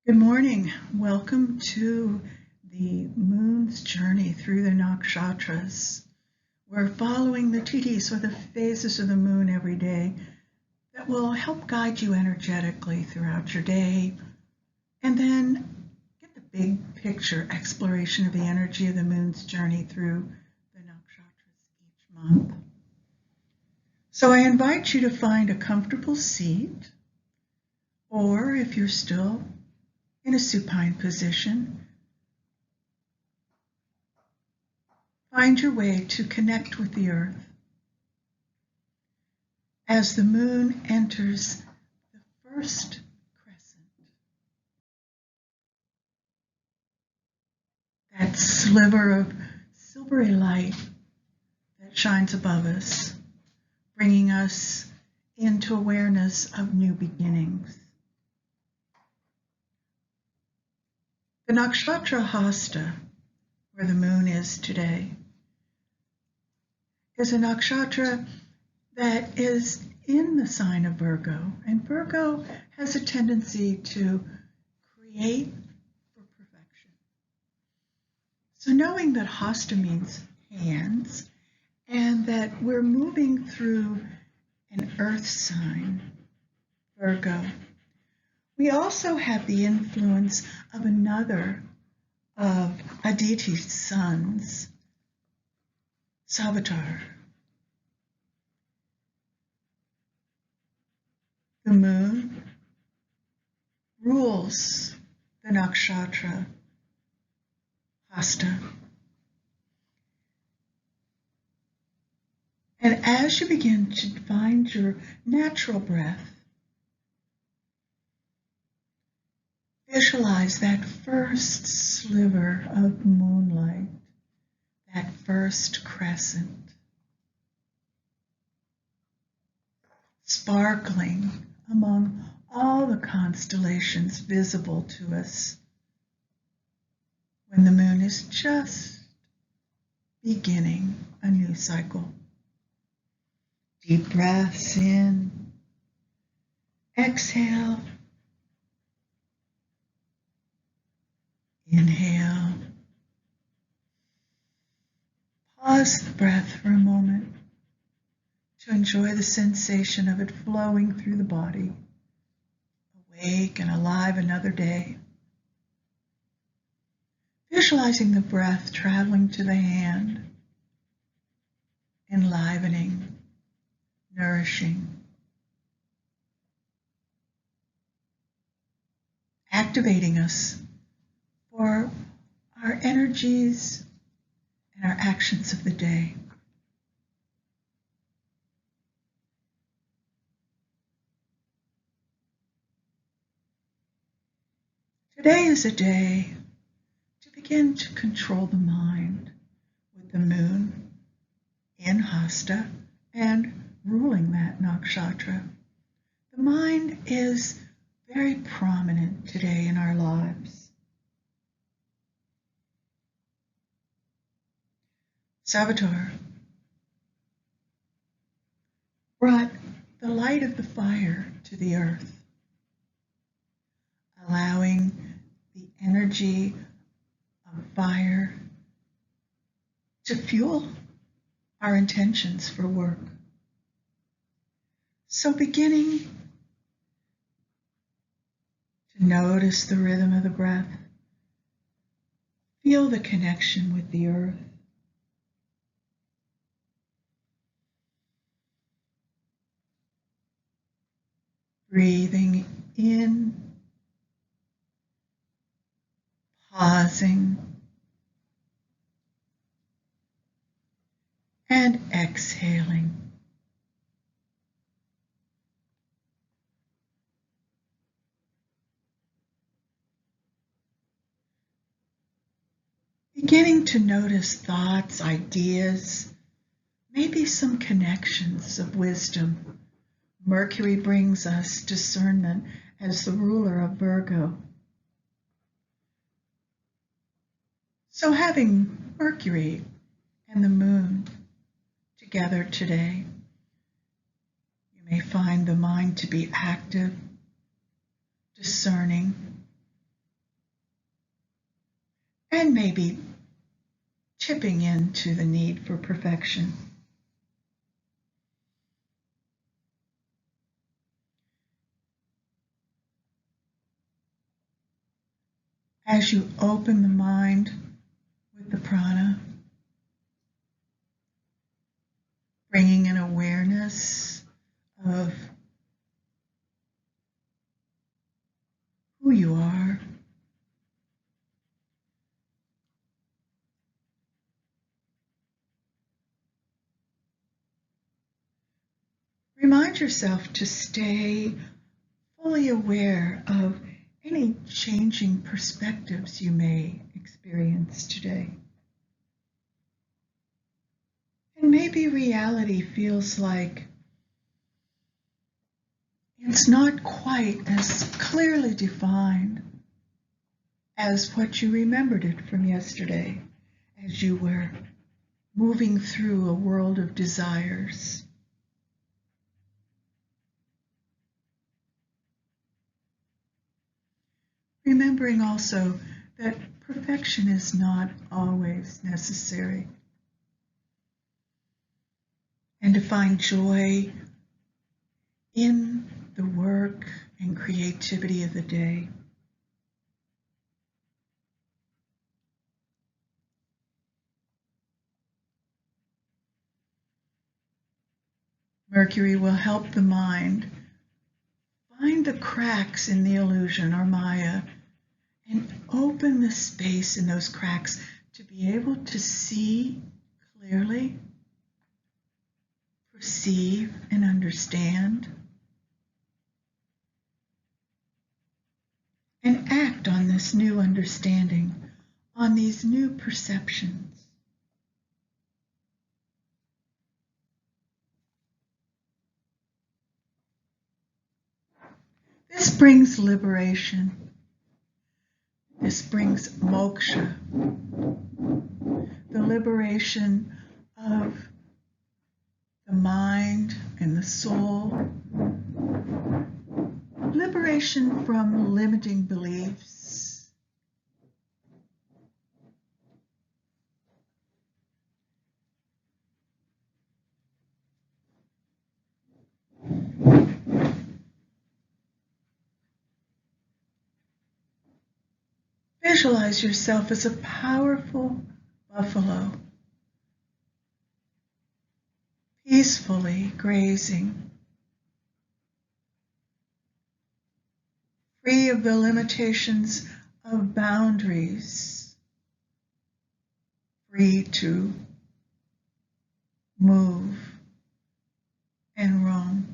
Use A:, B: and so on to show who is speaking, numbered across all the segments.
A: Good morning. Welcome to the moon's journey through the Nakshatras. We're following the titis, or the phases of the moon, every day that will help guide you energetically throughout your day, and then get the big picture exploration of the energy of the moon's journey through the Nakshatras each month. So I invite you to find a comfortable seat, or if you're still in a supine position, find your way to connect with the earth. As the moon enters the first crescent, that sliver of silvery light that shines above us, bringing us into awareness of new beginnings. The Nakshatra Hasta, where the moon is today, is a nakshatra that is in the sign of Virgo, and Virgo has a tendency to create for perfection. So knowing that Hasta means hands, and that we're moving through an earth sign, Virgo, we also have the influence of another of Aditi's sons, Savitar. The moon rules the nakshatra Hasta. And as you begin to find your natural breath, visualize that first sliver of moonlight, that first crescent, sparkling among all the constellations visible to us when the moon is just beginning a new cycle. Deep breaths in, exhale, inhale. Pause the breath for a moment to enjoy the sensation of it flowing through the body, awake and alive another day. Visualizing the breath traveling to the hand, enlivening, nourishing, activating us for our energies and our actions of the day. Today is a day to begin to control the mind with the moon in Hasta and ruling that nakshatra. The mind is very prominent today in our lives. Savitar brought the light of the fire to the earth, allowing the energy of fire to fuel our intentions for work. So beginning to notice the rhythm of the breath, feel the connection with the earth. Breathing in, pausing, and exhaling. Beginning to notice thoughts, ideas, maybe some connections of wisdom. Mercury brings us discernment as the ruler of Virgo. So having Mercury and the moon together today, you may find the mind to be active, discerning, and maybe tipping into the need for perfection. As you open the mind with the prana, bringing an awareness of who you are, remind yourself to stay fully aware of any changing perspectives you may experience today. And maybe reality feels like it's not quite as clearly defined as what you remembered it from yesterday as you were moving through a world of desires. Remembering also that perfection is not always necessary, and to find joy in the work and creativity of the day. Mercury will help the mind find the cracks in the illusion or Maya and open the space in those cracks to be able to see clearly, perceive and understand, and act on this new understanding, on these new perceptions. This brings liberation. This brings moksha, the liberation of the mind and the soul, liberation from limiting beliefs, visualize yourself as a powerful buffalo, peacefully grazing, free of the limitations of boundaries, free to move and roam.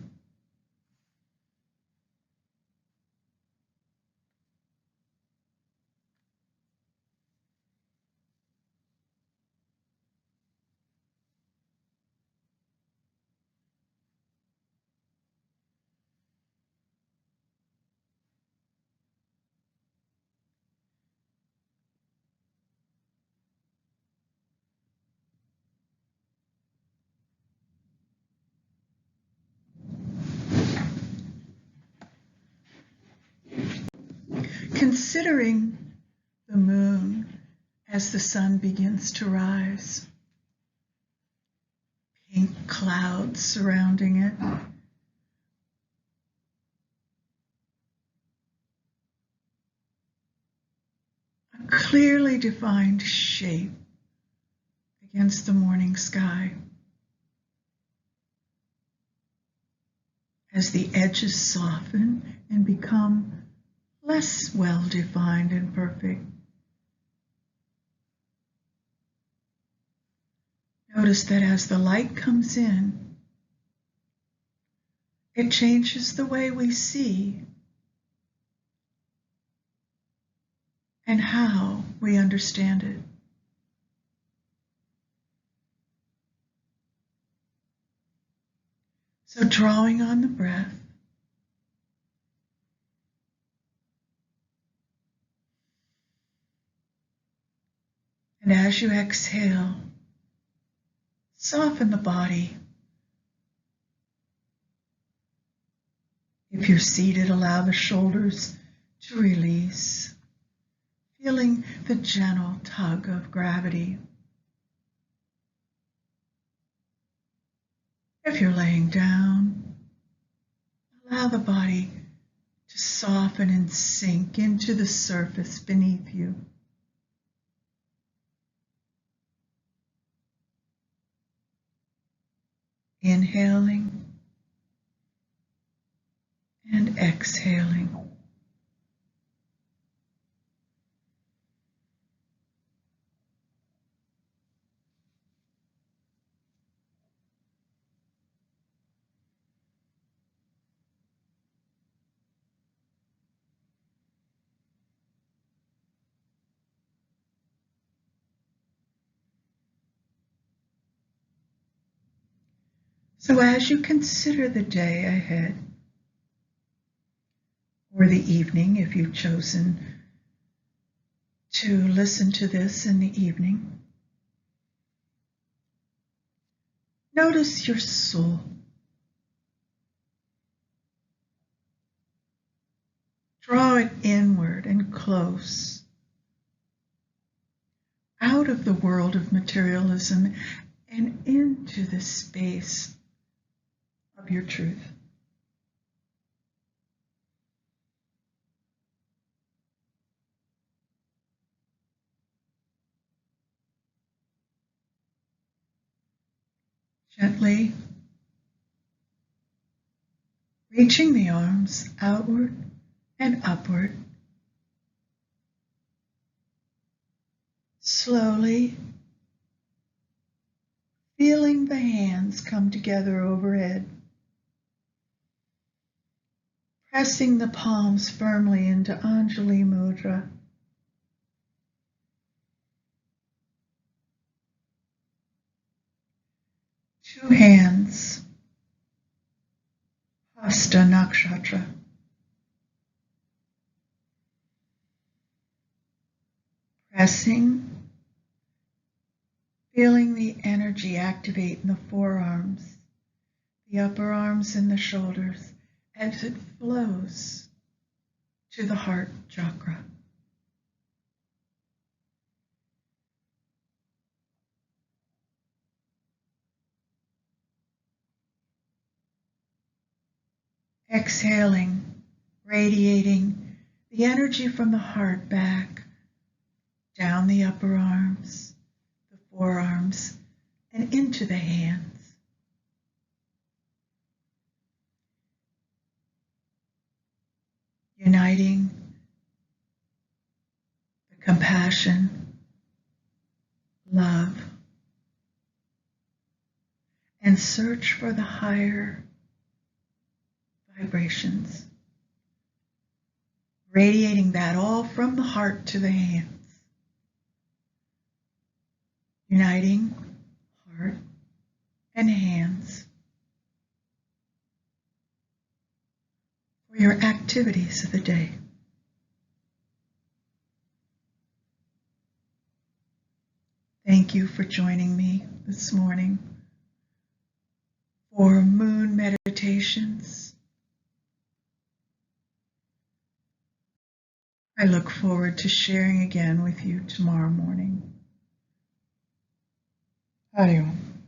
A: Considering the moon as the sun begins to rise, pink clouds surrounding it, a clearly defined shape against the morning sky. As the edges soften and become less well-defined and perfect, notice that as the light comes in, it changes the way we see and how we understand it. So drawing on the breath, and as you exhale, soften the body. If you're seated, allow the shoulders to release. feeling the gentle tug of gravity. If you're laying down, allow the body to soften and sink into the surface beneath you. Inhaling and exhaling. So as you consider the day ahead, or the evening if you've chosen to listen to this in the evening, notice your soul. Draw it inward and close, out of the world of materialism and into the space of your truth. Gently reaching the arms outward and upward. Slowly feeling the hands come together overhead. Pressing the palms firmly into Anjali Mudra. Two hands, Hasta Nakshatra. Pressing, feeling the energy activate in the forearms, the upper arms and the shoulders as it flows to the heart chakra. Exhaling, radiating the energy from the heart back, down the upper arms, the forearms, and into the hands. Uniting the compassion, love, and search for the higher vibrations. Radiating that all from the heart to the hands. Uniting heart and hands for your activities of the day. Thank you for joining me this morning for moon meditations. I look forward to sharing again with you tomorrow morning. Hari Om.